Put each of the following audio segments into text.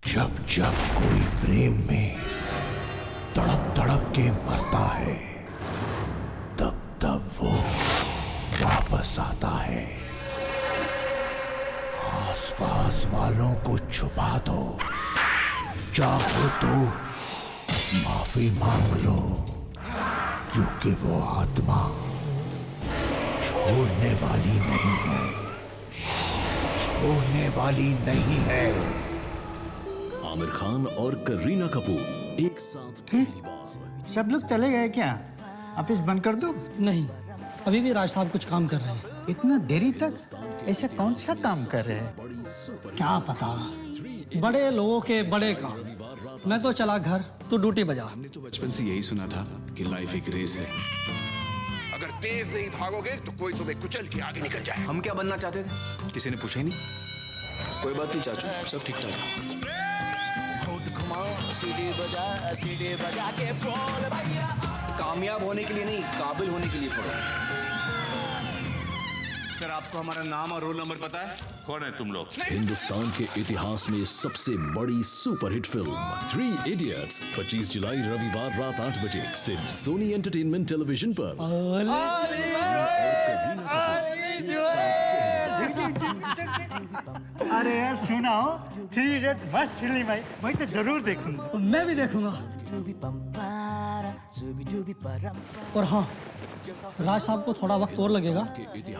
जब जब कोई प्रेम में तड़प तड़प के मरता है, तब तब वो वापस आता है। आसपास वालों को छुपा दो, चाहो तो माफी मांग लो, क्योंकि वो आत्मा छोड़ने वाली नहीं है, छोड़ने वाली नहीं है। आमिर खान और करीना कपूर एक साथ पहली बार। सब लोग चले गए क्या? ऑफिस बंद कर दो? नहीं, अभी भी राज साहब कुछ काम कर रहे हैं। इतना देरी तक ऐसा कौन सा काम कर रहे हैं? क्या पता, बड़े लोगों के बड़े काम। मैं तो चला घर, तू ड्यूटी बजा। हमने तो बचपन से यही सुना था कि लाइफ एक रेस है। अगर तेज नहीं भागोगे तो कोई तुम्हें कुचल के आगे निकल जाए। हम क्या बनना चाहते थे, किसी ने पूछा ही नहीं। कोई बात नहीं चाचू, सब ठीक ठाक। सीढ़ी बजा के बोल भैया। कामयाब होने के लिए नहीं, काबिल होने के लिए पढ़ो। सर, आपको हमारा नाम और रोल नंबर पता है? कौन है तुम लोग? हिंदुस्तान के इतिहास में सबसे बड़ी सुपरहिट फिल्म 3 इडियट्स 25 जुलाई रविवार रात 8 बजे सिर्फ सोनी एंटरटेनमेंट टेलीविजन पर। अरे यार सुनाओ, 3 इडियट मस्त फिल्म भाई, मैं तो जरूर देखूंगा। मैं भी देखूंगा। और हाँ, राज साहब को थोड़ा वक्त और लगेगा,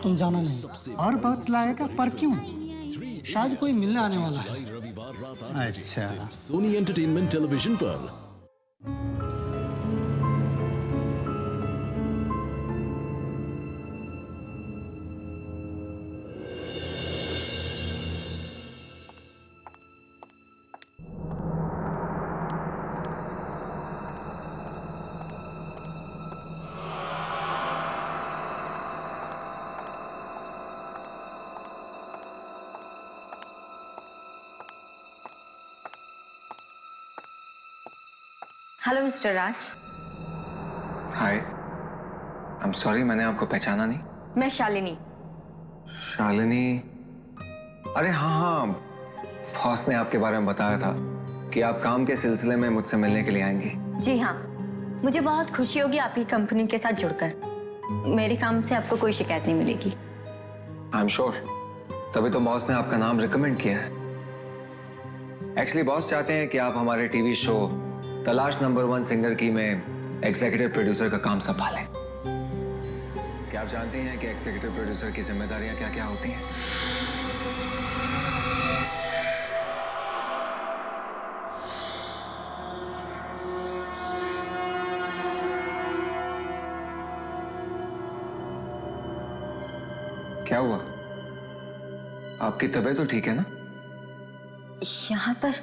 तुम जाना नहीं। और बहुत लाएगा, पर क्यों? शायद कोई मिलने आने वाला है। रविवार रात 8 बजे अच्छा। सिर्फ सोनी एंटरटेनमेंट टेलीविजन पर। Hello mister Raj. Hi, I am sorry, मैंने आपको पहचाना नहीं। मैं शालिनी। शालिनी? अरे हाँ हाँ, बॉस ने आपके बारे में बताया था कि आप काम के सिलसिले में मुझसे मिलने के लिए आएंगी। जी हाँ, मुझे बहुत खुशी होगी आपकी कंपनी के साथ जुड़कर। मेरे काम से आपको कोई शिकायत नहीं मिलेगी। आई एम श्योर, तभी तो बॉस ने आपका नाम रिकमेंड किया है। एक्चुअली बॉस चाहते हैं कि आप हमारे टीवी शो तलाश नंबर 1 सिंगर की में एग्जीक्यूटिव प्रोड्यूसर का काम संभालें। क्या आप जानती हैं कि एग्जीक्यूटिव प्रोड्यूसर की जिम्मेदारियां क्या क्या होती हैं? क्या हुआ? आपकी तबीयत तो ठीक है ना? यहाँ पर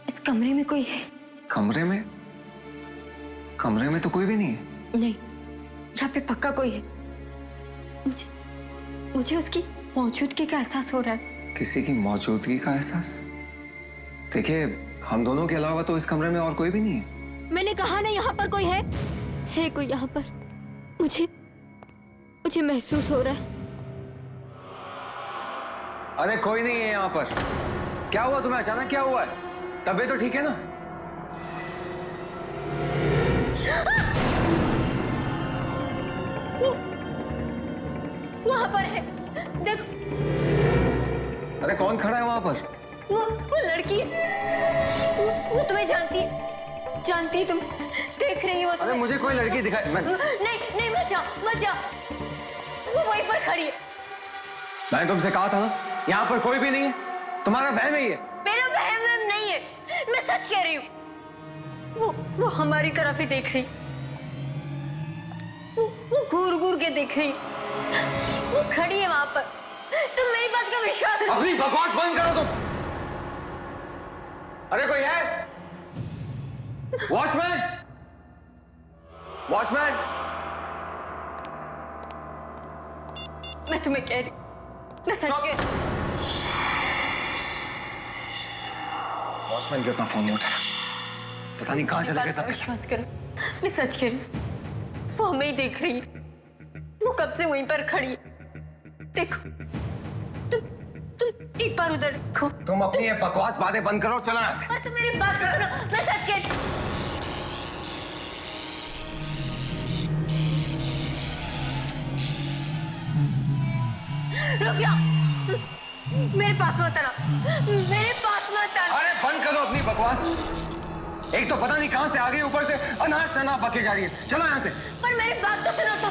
इस कमरे में कोई है? कमरे में? कमरे में तो कोई भी नहीं है। नहीं, यहाँ पे पक्का कोई है। मुझे उसकी मौजूदगी का एहसास हो रहा है। किसी की मौजूदगी का एहसास? देखिए, हम दोनों के अलावा तो इस कमरे में और कोई भी नहीं है। मैंने कहा ना यहाँ पर कोई है कोई यहाँ पर। मुझे महसूस हो रहा है। अरे कोई नहीं है यहाँ पर। क्या हुआ तुम्हें? अचानक क्या हुआ है? तबीयत तो ठीक है ना? वहाँ पर है, देखो। अरे कौन खड़ा है वहाँ पर? वो लड़की है। वो तुम्हें जानती है तुम देख रही हो। अरे मुझे कोई लड़की दिखाई नहीं मत जाओ। वो वहीं पर खड़ी है। मैंने तुमसे कहा था ना, यहाँ पर कोई भी नहीं है। तुम्हारा वहम है ये। मेरा वहम नहीं है, मैं सच कह रही हूँ। वो हमारी तरफ ही देख रही। वो घूर घूर के देख रही। वो खड़ी है वहां पर। तुम मेरी बात का विश्वास करो। अपनी बकवास बंद करो तुम। अरे कोई है? वॉचमैन! वॉचमैन! मैं तुम्हें कह रही, मैं सच कह रही। वॉचमैन क्यों अपना फोन नहीं उठा? पता नहीं कहाँ चले गए सब। विश्वास करो, मैं सच कह रही। वो हमें ही देख रही है। वो कब से वहीं पर खड़ी है। देखो, तुम एक बार उधर देखो। तुम अपनी ये बकवास बातें बंद करो, चलो यहाँ से। पर तुम मेरी बात तो सुनो, मैं सच कहती रुक जाओ, मेरे पास मत आना, मेरे पास मत आना। अरे बंद करो अपनी बकवास। एक तो पता नहीं कहां से आ गई, ऊपर से अनाज चना बके जा रही है। चलो यहाँ से। पर मेरी बात तो सुनो तो।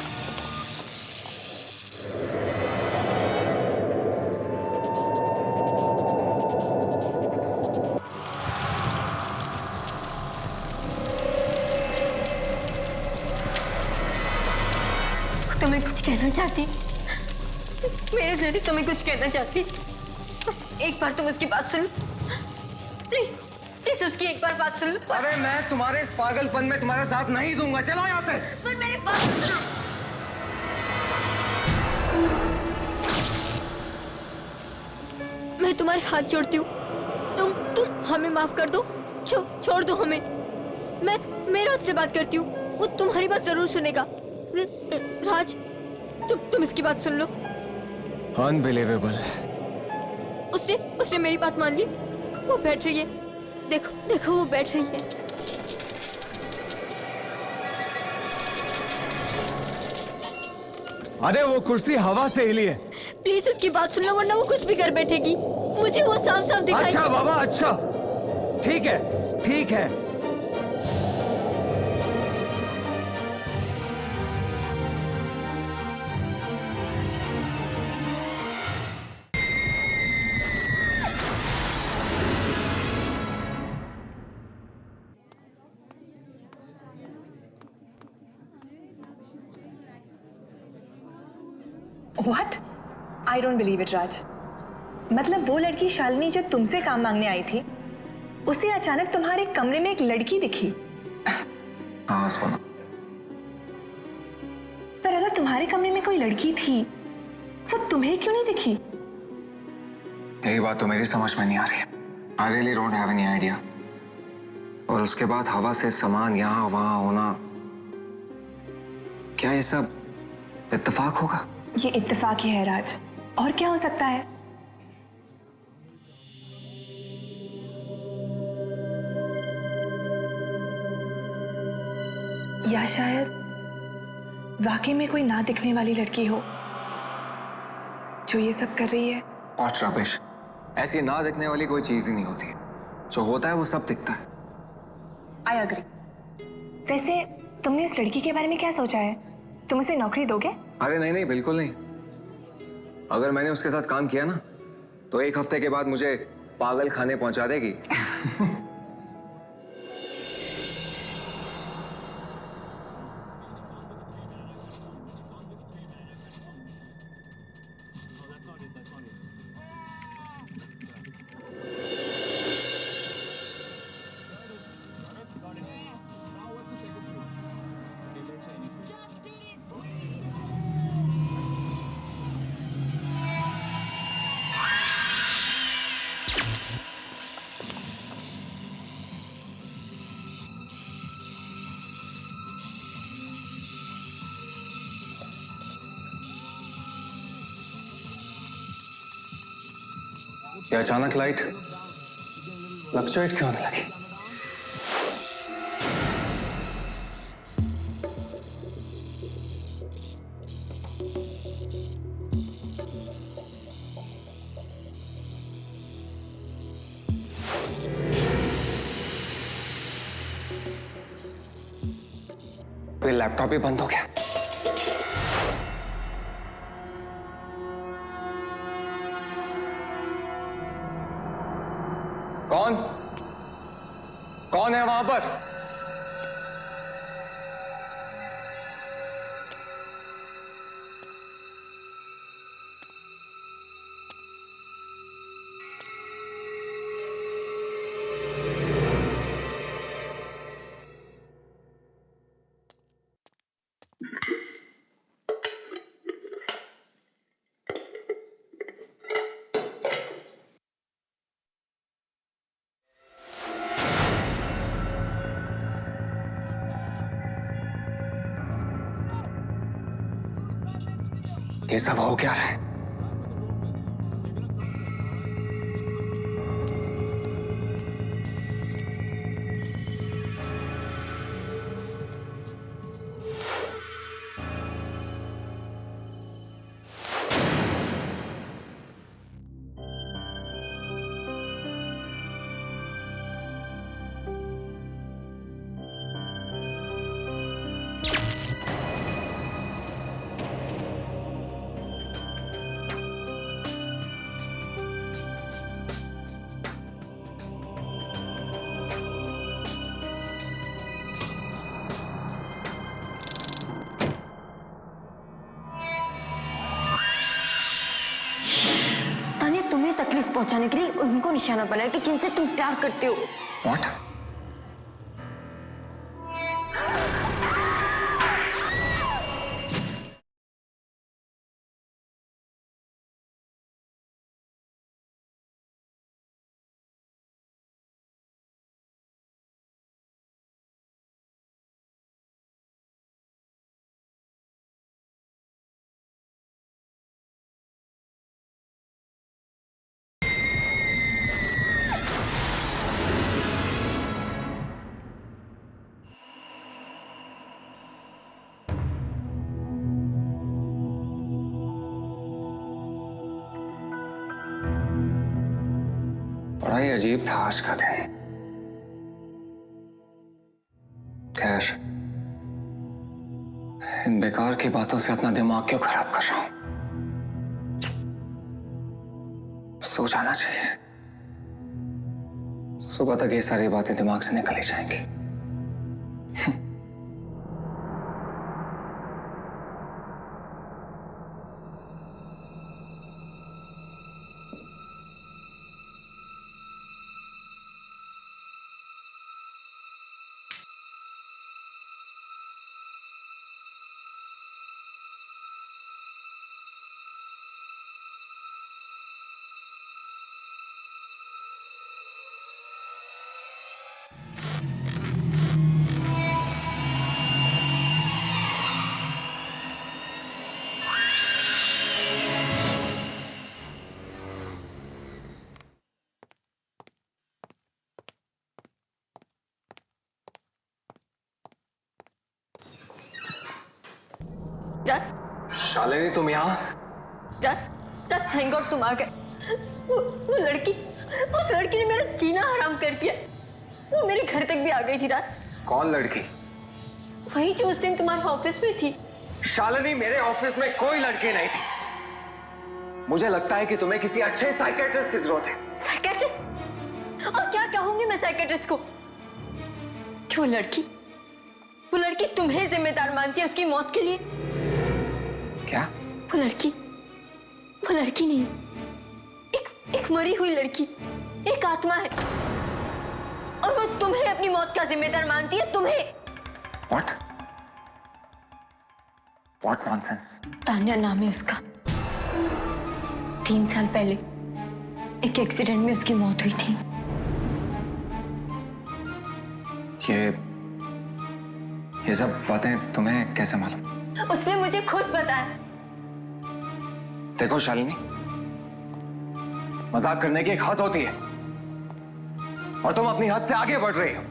तुम्हें कुछ कहना चाहती, मेरे जरिए तुम्हें कुछ कहना चाहती। बस एक बार तुम उसकी बात सुन, प्लीज प्लीज उसकी एक बार बात सुन। अरे मैं तुम्हारे इस पागलपन में तुम्हारा साथ नहीं दूंगा, चलो यहाँ से। पर मेरी बात सुनो। मैं तुम्हारे हाथ जोड़ती हूँ, तुम हमें माफ कर दो, छोड़ दो हमें। मैं राज से बात करती हूँ, वो तुम्हारी बात जरूर सुनेगा। राज, तुम इसकी बात सुन लो। अनबिलीवेबल। उसने मेरी बात मान ली, वो बैठ रही है, देखो वो बैठ रही है। अरे वो कुर्सी हवा से हिली है। प्लीज उसकी बात सुन लो, वरना वो कुछ भी कर बैठेगी। मुझे वो साफ साफ दिखाई। अच्छा बाबा, अच्छा ठीक है, ठीक है। What? I don't believe it, राज। मतलब वो लड़की शालिनी जो तुमसे काम मांगने आई थी, उसे अचानक तुम्हारे कमरे में एक लड़की दिखी। हाँ सोना। पर अगर तुम्हारे कमरे में कोई लड़की थी, वो तुम्हें क्यों नहीं दिखी? यही बात तो मेरी समझ में नहीं आ रही। I really don't have any idea। और उसके बाद हवा से सामान यहाँ वहाँ होना, क्या ये सब इत्तेफाक होगा? ये इत्तेफाक ही है राज, और क्या हो सकता है? या शायद वाकई में कोई ना दिखने वाली लड़की हो जो ये सब कर रही है। What rubbish। ऐसी ना दिखने वाली कोई चीज ही नहीं होती, जो होता है वो सब दिखता है। I agree। वैसे तुमने उस लड़की के बारे में क्या सोचा है? तुम उसे नौकरी दोगे? अरे नहीं नहीं, बिल्कुल नहीं। अगर मैंने उसके साथ काम किया ना, तो एक हफ्ते के बाद मुझे पागल खाने पहुंचा देगी। ये अचानक लाइट फ्लक्चुएट क्यों होने लगी? ये लैपटॉप ही बंद हो गया। कौन है वहां पर? ये सब हो क्या रहा है? पहुंचाने के लिए उनको निशाना बनाया कि जिनसे तुम प्यार करते हो। What? बड़ा ही अजीब था आज का दिन। खैर, इन बेकार की बातों से अपना दिमाग क्यों खराब कर रहा हूं? सो जाना चाहिए। सुबह तक ये सारी बातें दिमाग से निकल ही जाएंगी। राज, शालिनी, तुम यहाँ? राज, राज, थैंक गॉड तुम आ गए। वो लड़की, उस लड़की ने मेरा जीना हराम कर दिया। वो मेरे घर तक भी आ गई थी। राज, कौन लड़की? वही जो उस दिन तुम्हारे ऑफिस में थी। शालिनी, मेरे ऑफिस में कोई लड़की नहीं थी। मुझे लगता है कि तुम्हें किसी अच्छे साइकियाट्रिस्ट की जरूरत है। साइकियाट्रिस्ट? और क्या कहूंगी मैं साइकियाट्रिस्ट को कि वो लड़की तुम्हें जिम्मेदार मानती है उसकी मौत के लिए? क्या? वो लड़की नहीं, एक मरी हुई लड़की, एक आत्मा है, और वो तुम्हें अपनी मौत का जिम्मेदार मानती है। तुम्हें। What nonsense? तान्या नाम है उसका। 3 साल पहले एक एक्सीडेंट में उसकी मौत हुई थी। ये सब बातें तुम्हें कैसे मालूम? उसने मुझे खुद बताया। देखो शालिनी, मजाक करने की एक हद होती है और तुम अपनी हद से आगे बढ़ रही हो।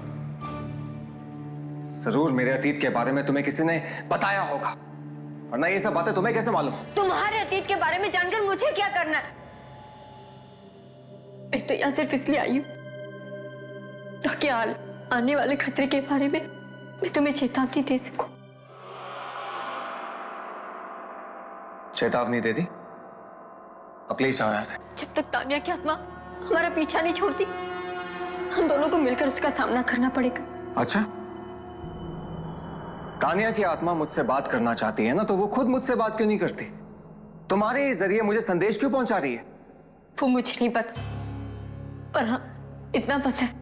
जरूर मेरे अतीत के बारे में तुम्हें किसी ने बताया होगा, वरना ये सब बातें तुम्हें कैसे मालूम? तुम्हारे अतीत के बारे में जानकर मुझे क्या करना है? मैं तो यहाँ सिर्फ इसलिए आई हूँ ताकि आने वाले खतरे के बारे में मैं तुम्हें चेतावनी दे सकूं। चेतावनी दे दी? अब प्लीज जाओ यहाँ से। जब तक तान्या की आत्मा हमारा पीछा नहीं छोड़ती, हम दोनों को मिलकर उसका सामना करना पड़ेगा। अच्छा, तान्या की आत्मा मुझसे बात करना चाहती है ना, तो वो खुद मुझसे बात क्यों नहीं करती? तुम्हारे जरिए मुझे संदेश क्यों पहुंचा रही है? वो मुझे नहीं पता, पर हाँ इतना पता है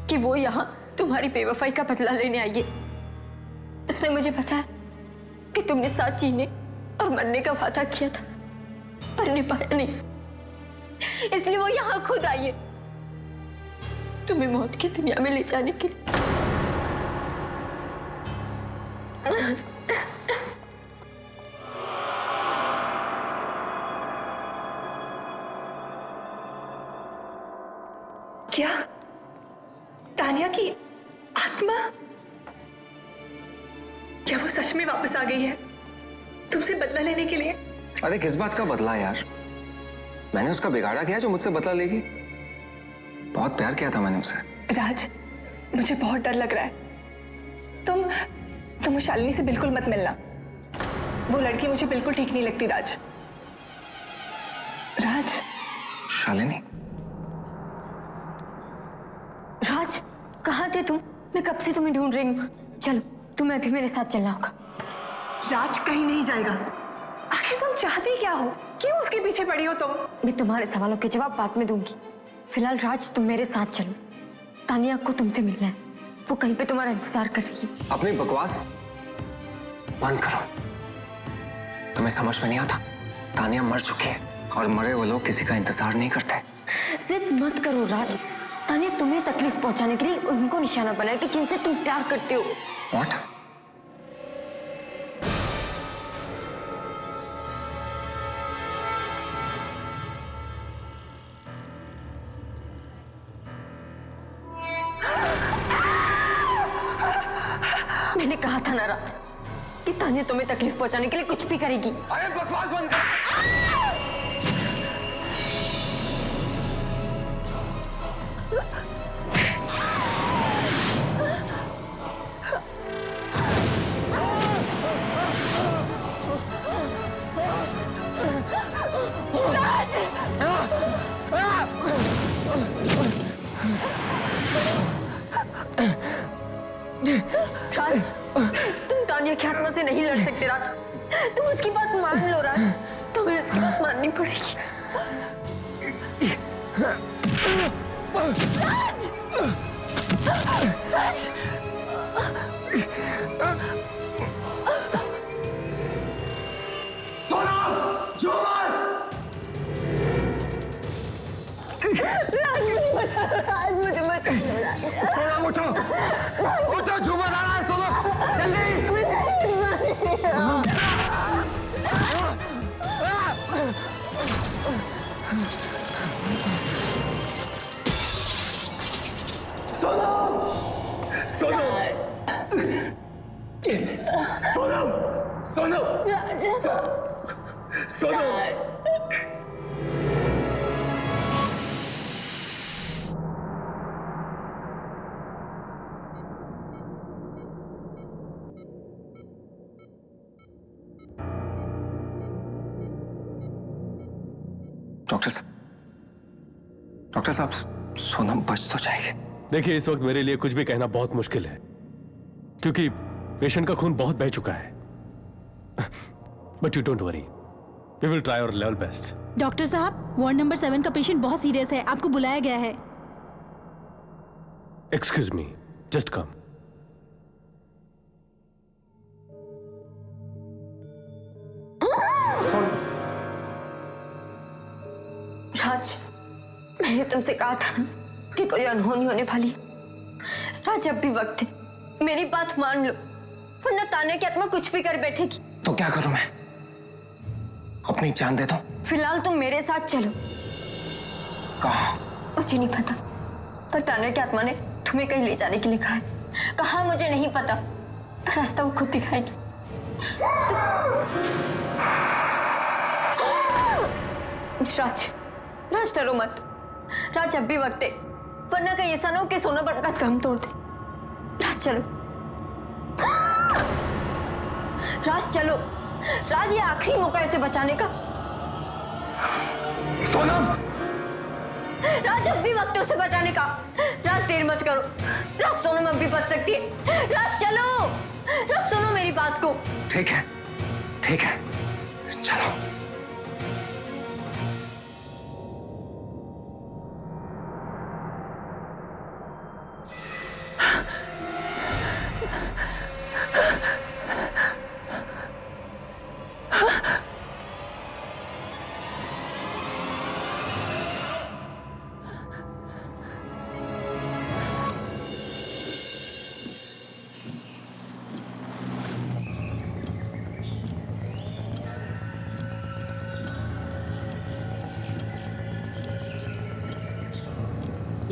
कि वो यहाँ तुम्हारी बेवफाई का बदला लेने आई है। उसने मुझे बताया कि तुमने साथ जीने और मरने का वादा किया था, पर निभाया नहीं, इसलिए वो यहाँ खुद आई है तुम्हें मौत की दुनिया में ले जाने के लिए। क्या तान्या की आत्मा, क्या वो सच में वापस आ गई है तुमसे बदला लेने के लिए? अरे किस बात का बदला यार? मैंने उसका बिगाड़ा किया जो मुझसे बदला लेगी? बहुत प्यार किया था मैंने उसे। राज, मुझे बहुत डर लग रहा है। तुम शालिनी से बिल्कुल मत मिलना। वो लड़की मुझे बिल्कुल ठीक नहीं लगती। राज, शालिनी, राज, कहाँ थे तुम? मैं कब से तुम्हें ढूंढ रही हूँ। चलो, तुम्हें भी मेरे साथ चलना होगा। राज कहीं नहीं जाएगा। आखिर तुम चाहते क्या हो? क्यों उसके पीछे पड़ी हो तुम? मैं तुम्हारे सवालों के जवाब बाद में दूंगी। फिलहाल राज, तुम मेरे साथ चलो। तानिया को तुमसे मिलना है, वो कहीं पे तुम्हारा इंतजार कर रही है। अपनी बकवास बंद करो। तुम्हें समझ में नहीं आता? तानिया मर चुकी है और मरे हुए लोग किसी का इंतजार नहीं करते। जिद मत करो राज। तानिया तुम्हें तकलीफ पहुंचाने के लिए उनको निशाना बनाया कि जिनसे तुम प्यार करते हो। What? मैंने कहा था ना राज कि तानिया तुम्हें तकलीफ पहुंचाने के लिए कुछ भी करेगी। अरे बकवास बंद कर। राज, तुम तानिया की आत्मा से नहीं लड़ सकते राज। तुम उसकी बात मान लो राज, तुम्हें उसकी बात माननी पड़ेगी। राज! राज! राज, मुझे बचा लो राज, मुझे बचा लो राज। उठो, उठो, झूमर आ रहा है, सोनम, जल्दी। डॉक्टर साहब, सोनम बच तो जाएगी। देखिए, इस वक्त मेरे लिए कुछ भी कहना बहुत मुश्किल है, क्योंकि पेशेंट का खून बहुत बह चुका है। But you don't worry, we will try our level best. Doctor साहब, वार्ड नंबर 7 का पेशेंट बहुत सीरियस है, आपको बुलाया गया है। Excuse me, just come. राज, मैंने तुमसे कहा था ना कि कोई अनहोनी होने वाली है। राज, अब भी वक्त है, मेरी बात मान लो, वरना तानिया की आत्मा कुछ भी कर बैठेगी। तो क्या करूं मैं? अपनी जान दे दो? फिलहाल तुम मेरे साथ चलो। कहाँ? मुझे नहीं पता, पर तानिया की आत्मा ने तुम्हें कहीं ले जाने के लिए कहा है। कहाँ मुझे नहीं पता, पर रास्ता वो खुद दिखाएगी। राज, राज डरो मत। राज, अब भी वक्त है, वरना कहीं ऐसा ना हो कि सोनम अपना दम तोड़ दे। राज चलो, राज चलो। राज, ये आखिरी मौका है इसे बचाने का। सोनम! राज, अब भी वक्त है उसे बचाने का। राज, देर मत करो। राज, सोनम अब भी बच सकती है। राज चलो, राज सुनो मेरी बात को। ठीक है, ठीक है, चलो।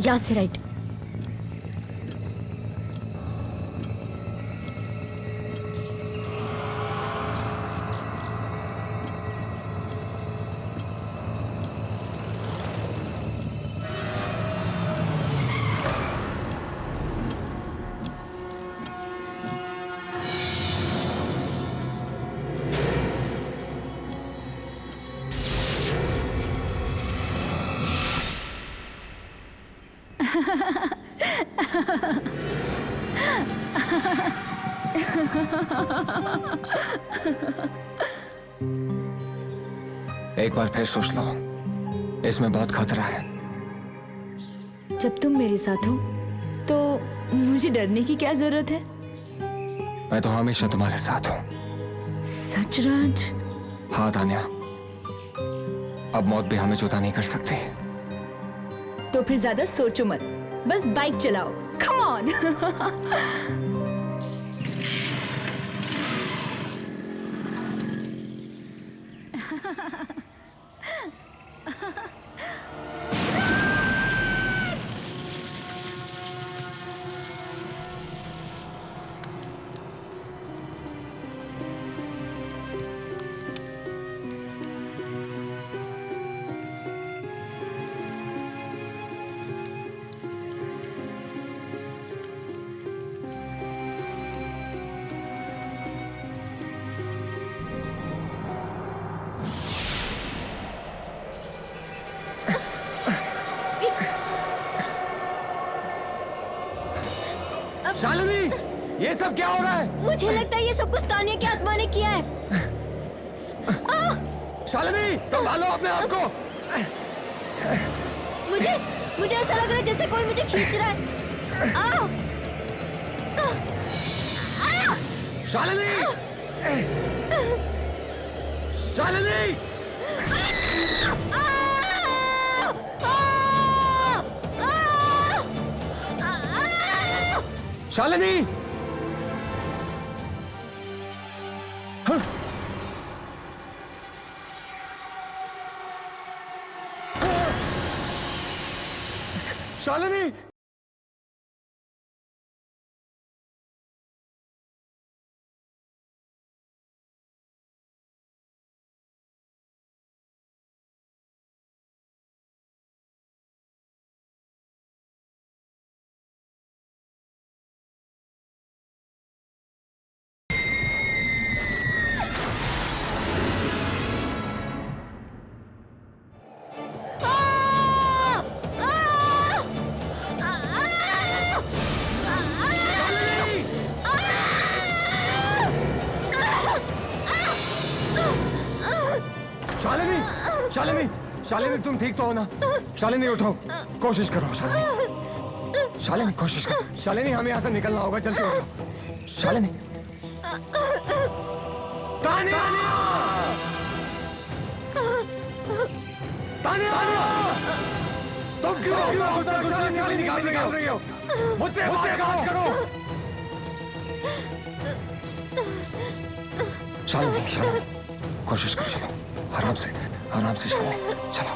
यहाँ से राइट। एक बार फिर सोच लो, इसमें बहुत खतरा है। जब तुम मेरे साथ हो तो मुझे डरने की क्या जरूरत है? मैं तो हमेशा तुम्हारे साथ हूँ। सच राज? हाँ तान्या, अब मौत भी हमें जुदा नहीं कर सकती। तो फिर ज्यादा सोचो मत, बस बाइक चलाओ। Come on. शालिनी, ये सब क्या हो रहा है? मुझे लगता है ये सब कुछ तानिया की आत्मा ने किया है। शालिनी, संभालो अपने आप को। मुझे ऐसा लग रहा है जैसे कोई मुझे खींच रहा है। शालिनी, शालिनी, शालिनी, शालिनी, शालिनी, शालिनी, शालिनी, तुम ठीक तो हो ना? शालिनी उठो, कोशिश करो। शालिनी, शालिनी कोशिश करो। शालिनी, हमें यहाँ से निकलना होगा, जल्दी उठो। शालिनी, तानिया, तानिया, तुम क्यों शालिनी निकाल रही हो? मुझसे बात करो। शालिनी, शालिनी, कोशिश करो, चलो आराम से शालिनी, चलो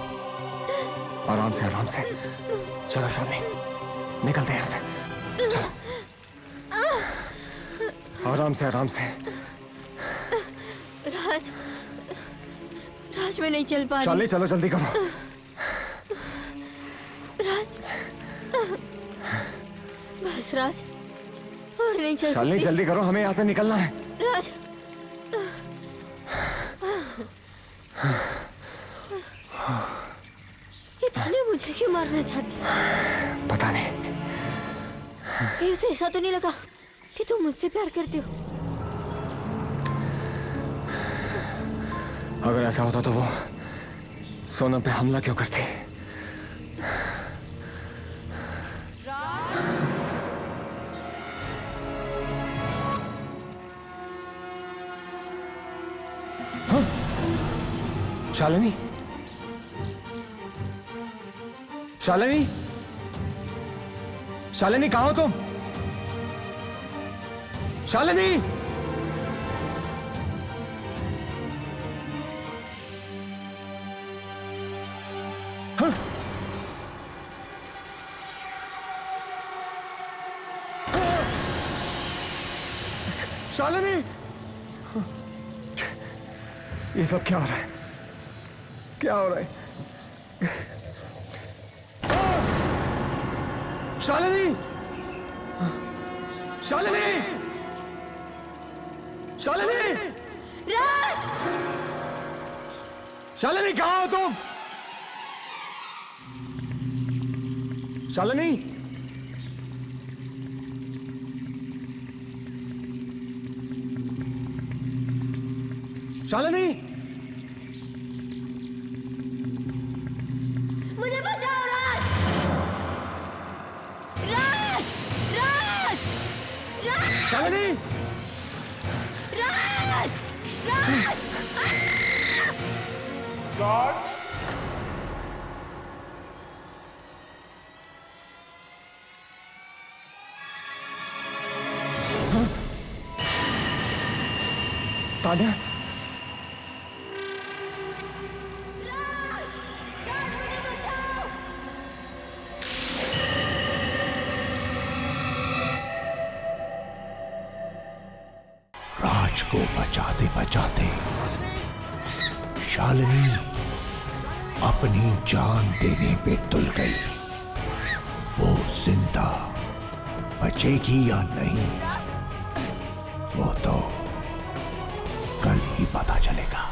आराम से चलो शालिनी, निकलते हैं यहाँ से, चलो आराम से। राज मैं नहीं चल पा रही। शालिनी, चलो जल्दी करो। राज, बस राज, और नहीं चल शालिनी, सकती। जल्दी करो, हमें यहाँ से निकलना है। राज, ये तानिया मुझे क्यों मारना चाहती है? पता नहीं। कहीं उसे ऐसा तो नहीं लगा कि तुम मुझसे प्यार करते हो? अगर ऐसा होता तो वो सोनम पे हमला क्यों करती? शालिनी, शालिनी, शालिनी, कहाँ हो तुम? शालिनी, हाँ? शालिनी, ये सब क्या हो रहा है? क्या हो रहा है? शालिनी, शालिनी, शालिनी, राज, शालिनी, कहाँ हो तुम? शालिनी, शालिनी, शालिनी! राज! राज! तान्या, राज को बचाते बचाते शालिनी अपनी जान देने पे तुल गई। वो जिंदा बचेगी या नहीं, वो तो कल ही पता चलेगा।